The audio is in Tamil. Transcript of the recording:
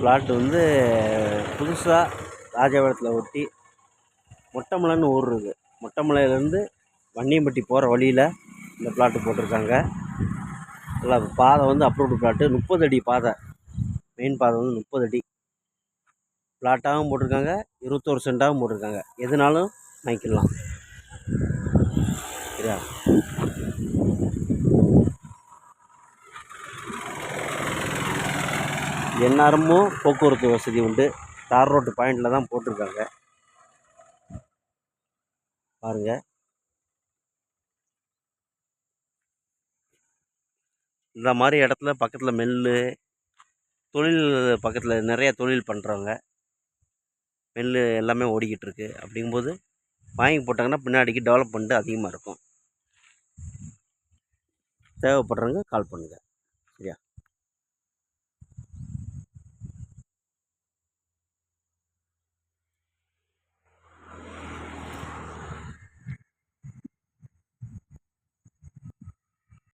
பிளாட் வந்து புதுசாக ராஜபாளையத்தில் ஒட்டி மொட்டைமலைன்னு ஊர் இருக்குது. மொட்டைமலையிலேருந்து வன்னியம்பட்டி போகிற வழியில் இந்த பிளாட்டு போட்டிருக்காங்க. நல்லா பாதை வந்து அப்ரூவ்டு பிளாட்டு, 30 அடி பாதை. மெயின் பாதை வந்து 30 அடி. பிளாட்டாகவும் போட்டிருக்காங்க, 21 சென்டாகவும் போட்டிருக்காங்க. எதுனாலும் வாங்கிக்கலாம். சரியா? எந்நேரமும் போக்குவரத்து வசதி உண்டு. தார் ரோட்டு பாயிண்டில் தான் போட்டிருக்காங்க. பாருங்கள். இந்த மாதிரி இடத்துல பக்கத்தில் மில்லு, தொழில் பக்கத்தில் நிறைய தொழில் பண்ணுறவங்க, மில்லு எல்லாமே ஓடிக்கிட்டு இருக்கு. அப்படிங்கும்போது வாங்கி போட்டாங்கன்னா பின்னாடிக்கு டெவலப்மெண்ட்டு அதிகமாக இருக்கும். தேவைப்படுறவங்க கால் பண்ணுங்கள். சரியா?